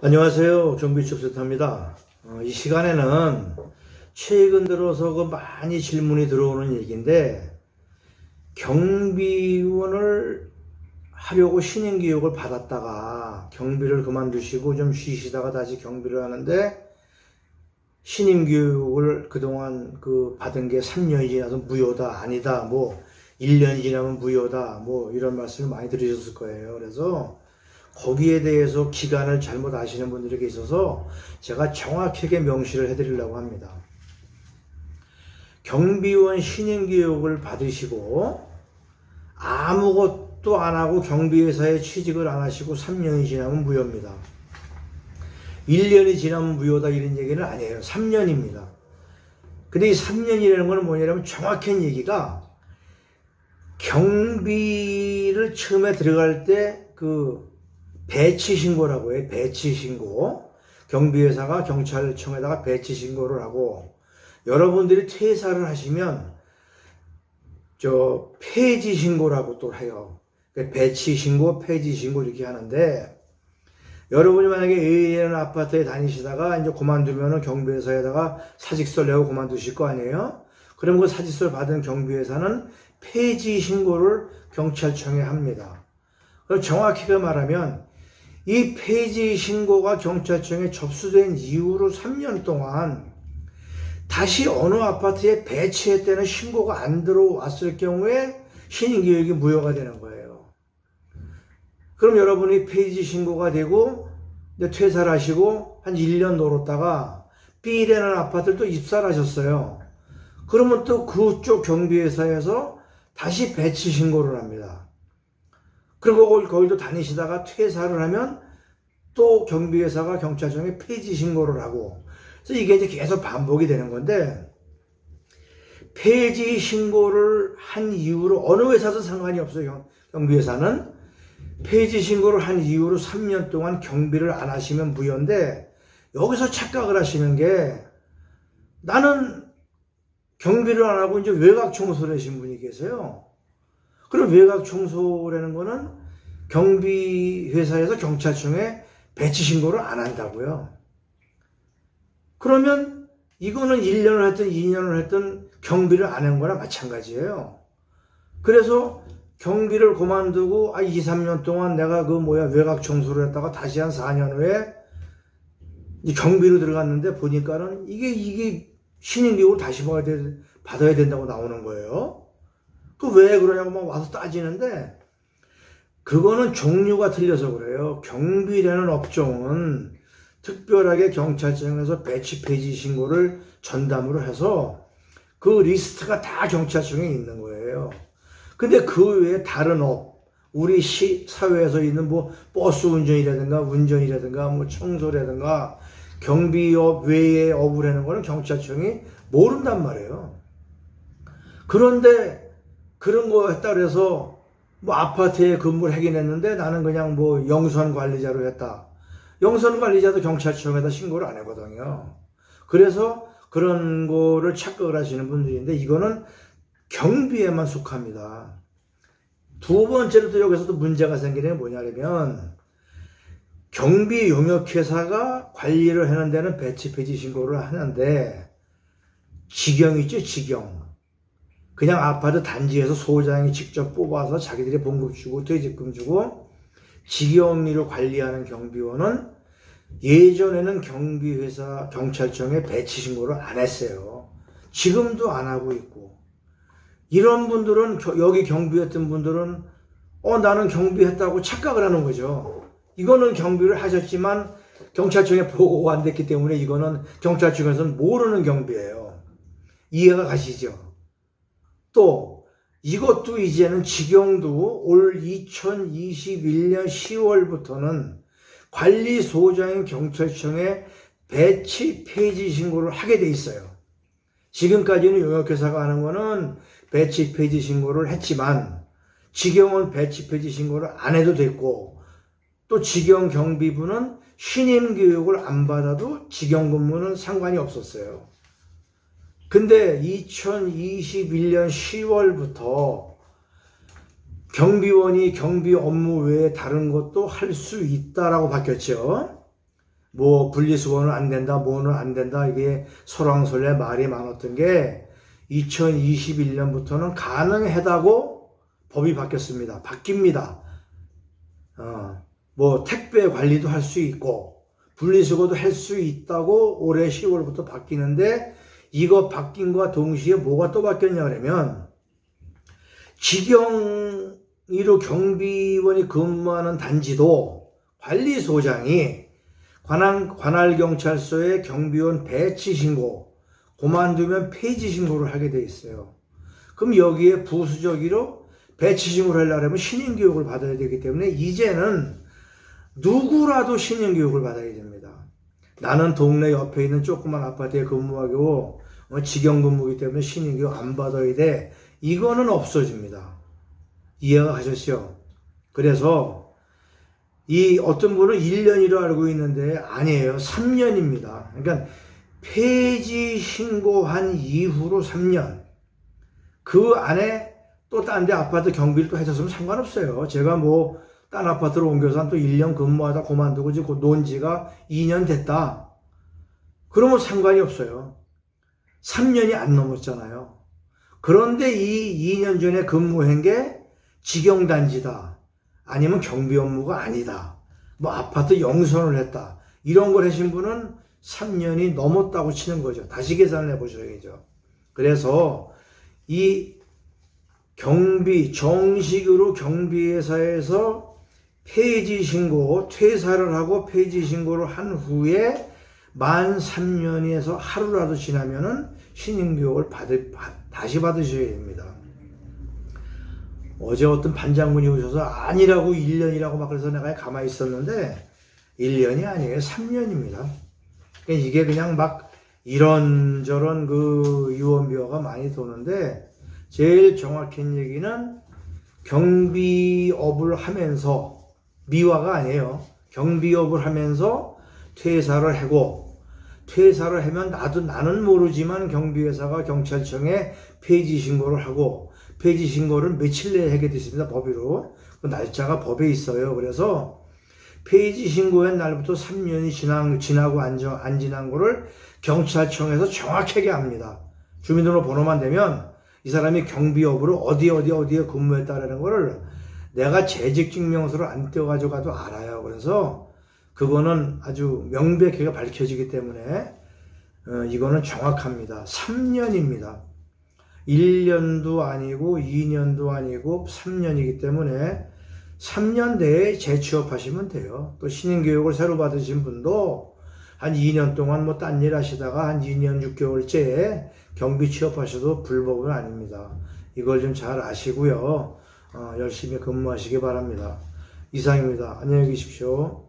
안녕하세요. 경비축센터입니다. 이 시간에는 최근 들어서 많이 질문이 들어오는 얘기인데, 경비원을 하려고 신인교육을 받았다가 경비를 그만두시고 좀 쉬시다가 다시 경비를 하는데, 신임교육을 그동안 받은 게 3년이 지나서 무효다, 아니다, 1년이 지나면 무효다, 이런 말씀을 많이 들으셨을 거예요. 그래서 거기에 대해서 기간을 잘못 아시는 분들이 계셔서 제가 정확하게 명시를 해드리려고 합니다. 경비원 신임교육을 받으시고 아무것도 안 하고 경비회사에 취직을 안 하시고 3년이 지나면 무효입니다. 1년이 지나면 무효다 이런 얘기는 아니에요. 3년입니다. 근데 이 3년이라는 건 뭐냐면 정확한 얘기가, 경비를 처음에 들어갈 때 배치신고라고 해요. 배치신고. 경비회사가 경찰청에다가 배치신고를 하고, 여러분들이 퇴사를 하시면 폐지신고라고 또 해요. 배치신고, 폐지신고 이렇게 하는데, 여러분이 만약에 A라는 아파트에 다니시다가 이제 그만두면은 경비회사에다가 사직서를 내고 그만두실 거 아니에요? 그럼 그 사직서를 받은 경비회사는 폐지신고를 경찰청에 합니다. 그럼 정확히가 말하면 이 폐지 신고가 경찰청에 접수된 이후로 3년 동안 다시 어느 아파트에 배치했다는 신고가 안 들어왔을 경우에 신임교육이 무효가 되는 거예요. 그럼 여러분이 폐지 신고가 되고 이제 퇴사를 하시고 한 1년 놀았다가 B라는 아파트를 또 입사를 하셨어요. 그러면 또 그쪽 경비회사에서 다시 배치 신고를 합니다. 그리고 거기도 다니시다가 퇴사를 하면 또 경비회사가 경찰청에 폐지 신고를 하고, 그래서 이게 이제 계속 반복이 되는 건데, 폐지 신고를 한 이후로 어느 회사도 상관이 없어요. 경비회사는 폐지 신고를 한 이후로 3년 동안 경비를 안 하시면 무효인데, 여기서 착각을 하시는 게, 나는 경비를 안 하고 이제 외곽 청소를 하신 분이 계세요. 그럼 외곽 청소라는 거는 경비회사에서 경찰청에 배치 신고를 안 한다고요. 그러면 이거는 1년을 했든 2년을 했든 경비를 안 한 거나 마찬가지예요. 그래서 경비를 그만두고 2, 3년 동안 내가 외곽 청소를 했다가 다시 한 4년 후에 경비로 들어갔는데 보니까는 이게 신임교육을 다시 받아야 된다고 나오는 거예요. 왜 그러냐고 와서 따지는데, 그거는 종류가 틀려서 그래요. 경비라는 업종은 특별하게 경찰청에서 배치 폐지 신고를 전담으로 해서 그 리스트가 다 경찰청에 있는 거예요. 근데 그 외에 다른 우리 사회에서 있는 버스 운전이라든가 청소라든가 경비업 외의 업을 하는 거는 경찰청이 모른단 말이에요. 그런데 그런 거 했다 그래서 아파트에 근무를 하긴 했는데 나는 그냥 영수원 관리자로 했다. 영수원 관리자도 경찰청에다 신고를 안 하거든요. 그래서 그런 거를 착각을 하시는 분들인데, 이거는 경비에만 속합니다. 두 번째로 또 여기서도 문제가 생기는 게 뭐냐면, 경비 용역회사가 관리를 하는 데는 배치 폐지 신고를 하는데, 직영 있죠, 직영. 그냥 아파트 단지에서 소장이 직접 뽑아서 자기들이 봉급 주고 퇴직금 주고 직영리를 관리하는 경비원은 예전에는 경비회사 경찰청에 배치 신고를 안 했어요. 지금도 안 하고 있고, 이런 분들은 여기 경비했던 분들은 나는 경비했다고 착각을 하는 거죠. 이거는 경비를 하셨지만 경찰청에 보고가 안 됐기 때문에 이거는 경찰청에서는 모르는 경비예요. 이해가 가시죠? 또 이것도 이제는 직영도 올 2021년 10월부터는 관리소장인 경찰청에 배치 폐지 신고를 하게 돼 있어요. 지금까지는 용역회사가 하는 거는 배치 폐지 신고를 했지만 직영은 배치 폐지 신고를 안 해도 됐고, 또 직영 경비부는 신임 교육을 안 받아도 직영 근무는 상관이 없었어요. 근데 2021년 10월부터 경비원이 경비 업무 외에 다른 것도 할 수 있다라고 바뀌었죠. 뭐 분리수거는 안 된다, 뭐는 안 된다, 이게 설왕설래 말이 많았던 게 2021년부터는 가능하다고 법이 바뀌었습니다. 바뀝니다. 뭐 택배 관리도 할 수 있고 분리수거도 할 수 있다고 올해 10월부터 바뀌는데, 이거 바뀐과 동시에 뭐가 또 바뀌었냐 그러면, 직영으로 경비원이 근무하는 단지도 관리소장이 관할경찰서에 경비원 배치 신고, 그만두면 폐지 신고를 하게 돼 있어요. 그럼 여기에 부수적으로 배치 신고를 하려면 신인교육을 받아야 되기 때문에 이제는 누구라도 신인교육을 받아야 됩니다. 나는 동네 옆에 있는 조그만 아파트에 근무하고 직영근무이기 때문에 신인교육 안 받아야 돼. 이거는 없어집니다. 이해가 가셨죠? 그래서 이 어떤 분은 1년이라 알고 있는데 아니에요. 3년입니다. 그러니까 폐지 신고한 이후로 3년. 그 안에 또 딴 데 아파트 경비를 또 해줬으면 상관없어요. 제가 뭐 딴 아파트로 옮겨서 또 1년 근무하다 그만두고 지금 논 지가 2년 됐다. 그러면 상관이 없어요. 3년이 안 넘었잖아요. 그런데 이 2년 전에 근무한 게 직영단지다. 아니면 경비 업무가 아니다. 뭐 아파트 영선을 했다. 이런 걸 하신 분은 3년이 넘었다고 치는 거죠. 다시 계산을 해보셔야죠. 그래서 이 정식으로 경비회사에서 폐지 신고, 퇴사를 하고 폐지 신고를 한 후에 만 3년에서 하루라도 지나면은 신임교육을 다시 받으셔야 됩니다. 어제 어떤 반장분이 오셔서 아니라고 1년이라고 막 그래서 내가 가만히 있었는데 1년이 아니에요. 3년입니다. 이게 그냥 막 이런저런 그 유언비어가 많이 도는데, 제일 정확한 얘기는 경비업을 하면서, 미화가 아니에요. 경비업을 하면서 퇴사를 하고, 퇴사를 하면 나는 모르지만 경비회사가 경찰청에 폐지 신고를 하고, 폐지 신고를 며칠 내에 하게 돼 있습니다. 법으로. 그 날짜가 법에 있어요. 그래서 폐지 신고한 날부터 3년이 지나고 안 지난 거를 경찰청에서 정확하게 압니다. 주민등록번호만 되면 이 사람이 경비업으로 어디에 근무했다라는 거를 내가 재직증명서를 안 떼어가지고 가도 알아요. 그래서 그거는 아주 명백하게 밝혀지기 때문에 이거는 정확합니다. 3년입니다. 1년도 아니고 2년도 아니고 3년이기 때문에 3년 내에 재취업하시면 돼요. 또 신인교육을 새로 받으신 분도 한 2년 동안 뭐 딴 일 하시다가 한 2년 6개월째에 경비 취업하셔도 불법은 아닙니다. 이걸 좀 잘 아시고요. 열심히 근무하시기 바랍니다. 이상입니다. 안녕히 계십시오.